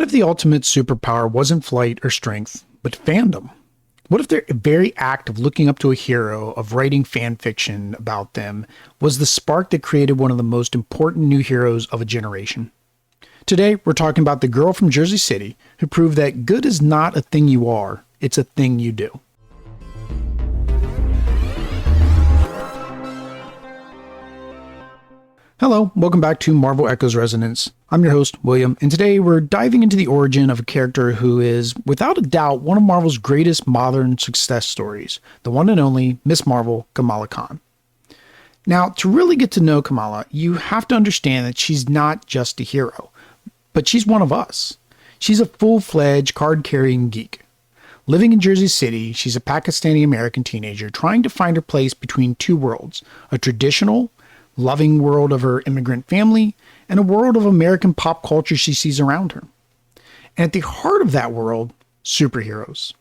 What if the ultimate superpower wasn't flight or strength, but fandom? What if the very act of looking up to a hero, of writing fan fiction about them, was the spark that created one of the most important new heroes of a generation? Today, we're talking about the girl from Jersey City who proved that good is not a thing you are, it's a thing you do. Hello, welcome back to Marvel Echoes Resonance. I'm your host, William, and today we're diving into the origin of a character who is, without a doubt, one of Marvel's greatest modern success stories, the one and only Miss Marvel, Kamala Khan. Now, to really get to know Kamala, you have to understand that she's not just a hero, but she's one of us. She's a full-fledged card-carrying geek. Living in Jersey City, she's a Pakistani-American teenager trying to find her place between two worlds, a traditional, loving world of her immigrant family, and a world of American pop culture she sees around her. And at the heart of that world, superheroes.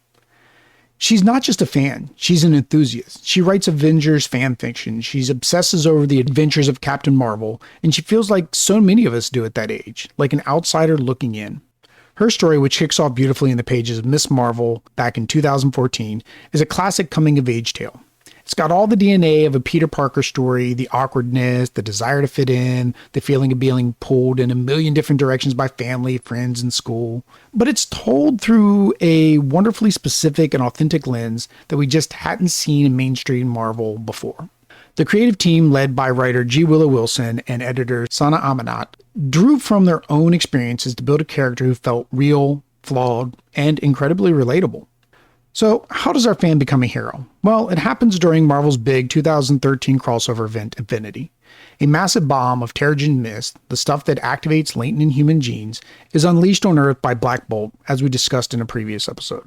She's not just a fan, she's an enthusiast. She writes Avengers fan fiction, she obsesses over the adventures of Captain Marvel, and she feels like so many of us do at that age, like an outsider looking in. Her story, which kicks off beautifully in the pages of Miss Marvel back in 2014, is a classic coming-of-age tale. It's got all the DNA of a Peter Parker story, the awkwardness, the desire to fit in, the feeling of being pulled in a million different directions by family, friends, and school. But it's told through a wonderfully specific and authentic lens that we just hadn't seen in mainstream Marvel before. The creative team, led by writer G. Willow Wilson and editor Sana Amanat, drew from their own experiences to build a character who felt real, flawed, and incredibly relatable. So, how does our fan become a hero? Well, it happens during Marvel's big 2013 crossover event, Infinity. A massive bomb of Terrigen mist, the stuff that activates latent in human genes, is unleashed on Earth by Black Bolt, as we discussed in a previous episode.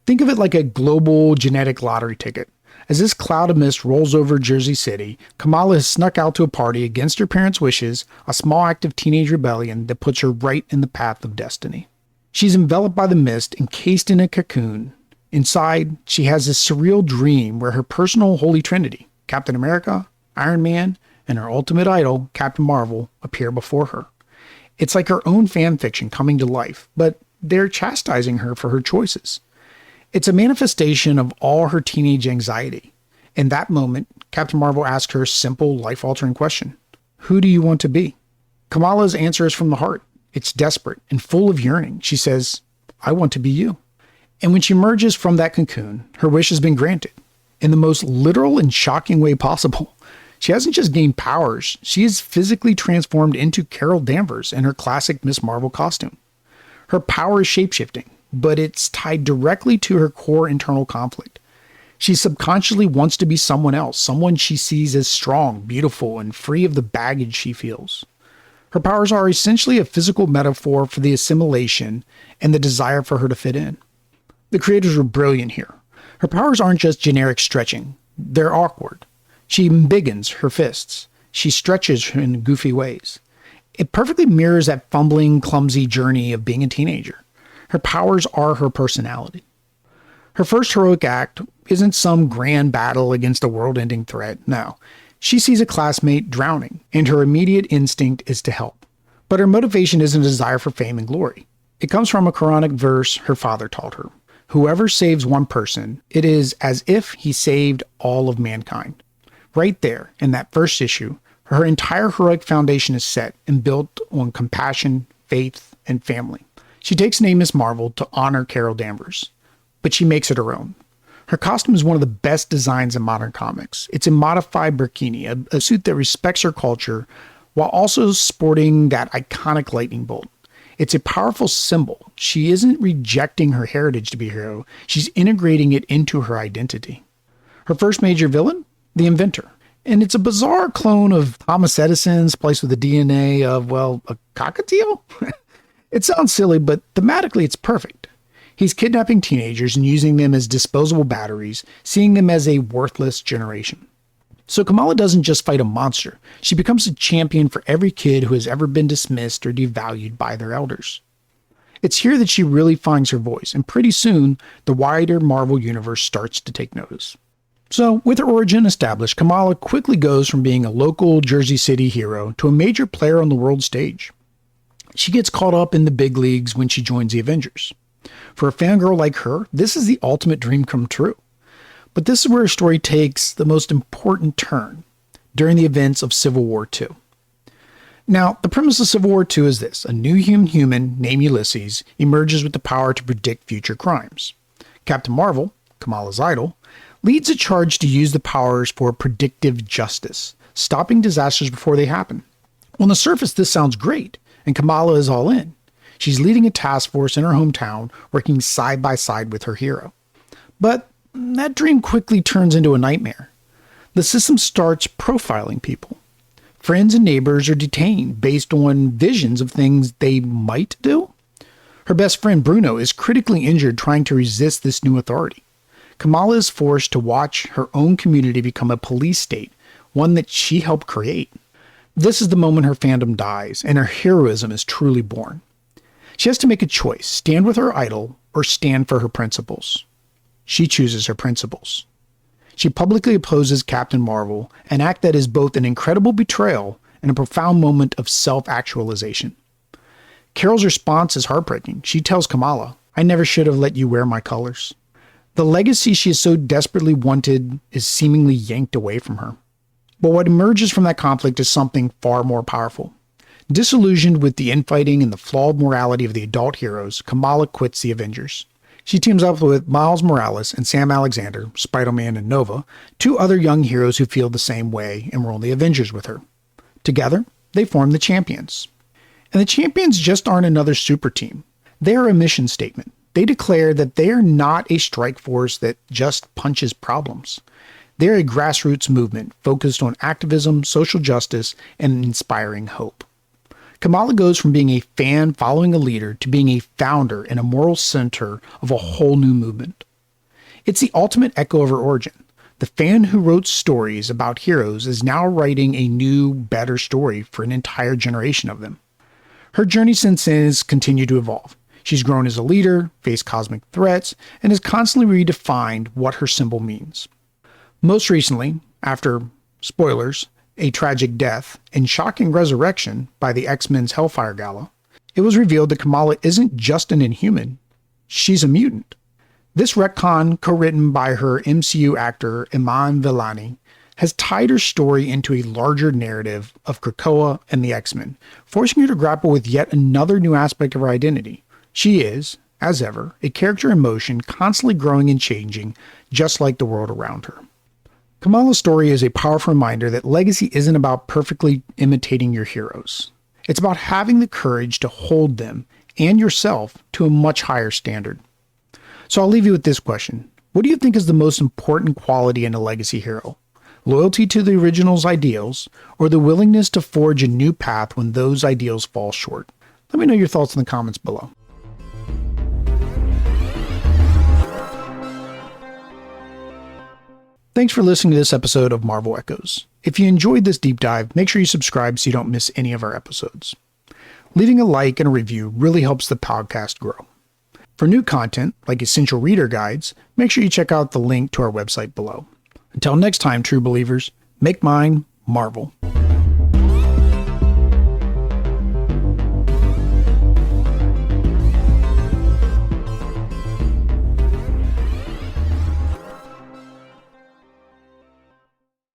Think of it like a global genetic lottery ticket. As this cloud of mist rolls over Jersey City, Kamala has snuck out to a party against her parents' wishes, a small act of teenage rebellion that puts her right in the path of destiny. She's enveloped by the mist, encased in a cocoon. Inside, she has this surreal dream where her personal Holy Trinity, Captain America, Iron Man, and her ultimate idol, Captain Marvel, appear before her. It's like her own fan fiction coming to life, but they're chastising her for her choices. It's a manifestation of all her teenage anxiety. In that moment, Captain Marvel asks her a simple, life-altering question. Who do you want to be? Kamala's answer is from the heart. It's desperate and full of yearning. She says, I want to be you. And when she emerges from that cocoon, her wish has been granted in the most literal and shocking way possible. She hasn't just gained powers, she is physically transformed into Carol Danvers in her classic Miss Marvel costume. Her power is shapeshifting, but it's tied directly to her core internal conflict. She subconsciously wants to be someone else, someone she sees as strong, beautiful, and free of the baggage she feels. Her powers are essentially a physical metaphor for the assimilation and the desire for her to fit in. The creators were brilliant here. Her powers aren't just generic stretching. They're awkward. She embiggens her fists. She stretches in goofy ways. It perfectly mirrors that fumbling, clumsy journey of being a teenager. Her powers are her personality. Her first heroic act isn't some grand battle against a world-ending threat. No. She sees a classmate drowning, and her immediate instinct is to help. But her motivation isn't a desire for fame and glory. It comes from a Quranic verse her father taught her. Whoever saves one person, it is as if he saved all of mankind. Right there, in that first issue, her entire heroic foundation is set and built on compassion, faith, and family. She takes the name Miss Marvel to honor Carol Danvers, but she makes it her own. Her costume is one of the best designs in modern comics. It's a modified burkini, a suit that respects her culture, while also sporting that iconic lightning bolt. It's a powerful symbol. She isn't rejecting her heritage to be a hero. She's integrating it into her identity. Her first major villain? The Inventor. And it's a bizarre clone of Thomas Edison spliced with the DNA of, well, a cockatiel? It sounds silly, but thematically it's perfect. He's kidnapping teenagers and using them as disposable batteries, seeing them as a worthless generation. So Kamala doesn't just fight a monster, she becomes a champion for every kid who has ever been dismissed or devalued by their elders. It's here that she really finds her voice, and pretty soon, the wider Marvel universe starts to take notice. So, with her origin established, Kamala quickly goes from being a local Jersey City hero to a major player on the world stage. She gets caught up in the big leagues when she joins the Avengers. For a fangirl like her, this is the ultimate dream come true. But this is where her story takes the most important turn during the events of Civil War II. Now, the premise of Civil War II is this. A new human named Ulysses emerges with the power to predict future crimes. Captain Marvel, Kamala's idol, leads a charge to use the powers for predictive justice, stopping disasters before they happen. On the surface, this sounds great, and Kamala is all in. She's leading a task force in her hometown, working side by side with her hero. But that dream quickly turns into a nightmare. The system starts profiling people. Friends and neighbors are detained based on visions of things they might do. Her best friend Bruno is critically injured trying to resist this new authority. Kamala is forced to watch her own community become a police state, one that she helped create. This is the moment her fandom dies and her heroism is truly born. She has to make a choice, stand with her idol or stand for her principles. She chooses her principles. She publicly opposes Captain Marvel, an act that is both an incredible betrayal and a profound moment of self-actualization. Carol's response is heartbreaking. She tells Kamala, "I never should have let you wear my colors." The legacy she has so desperately wanted is seemingly yanked away from her. But what emerges from that conflict is something far more powerful. Disillusioned with the infighting and the flawed morality of the adult heroes, Kamala quits the Avengers. She teams up with Miles Morales and Sam Alexander, Spider-Man and Nova, two other young heroes who feel the same way and were on the Avengers with her. Together, they form the Champions. And the Champions just aren't another super team. They are a mission statement. They declare that they are not a strike force that just punches problems. They're a grassroots movement focused on activism, social justice, and inspiring hope. Kamala goes from being a fan following a leader to being a founder and a moral center of a whole new movement. It's the ultimate echo of her origin. The fan who wrote stories about heroes is now writing a new, better story for an entire generation of them. Her journey since then has continued to evolve. She's grown as a leader, faced cosmic threats, and has constantly redefined what her symbol means. Most recently, after, spoilers, a tragic death and shocking resurrection by the X-Men's Hellfire Gala, it was revealed that Kamala isn't just an Inhuman, she's a mutant. This retcon, co-written by her MCU actor Iman Vellani, has tied her story into a larger narrative of Krakoa and the X-Men, forcing her to grapple with yet another new aspect of her identity. She is, as ever, a character in motion, constantly growing and changing, just like the world around her. Kamala's story is a powerful reminder that legacy isn't about perfectly imitating your heroes. It's about having the courage to hold them and yourself to a much higher standard. So I'll leave you with this question. What do you think is the most important quality in a legacy hero? Loyalty to the original's ideals, or the willingness to forge a new path when those ideals fall short? Let me know your thoughts in the comments below. Thanks for listening to this episode of Marvel Echoes. If you enjoyed this deep dive, make sure you subscribe so you don't miss any of our episodes. Leaving a like and a review really helps the podcast grow. For new content, like essential reader guides, make sure you check out the link to our website below. Until next time, true believers, make mine Marvel.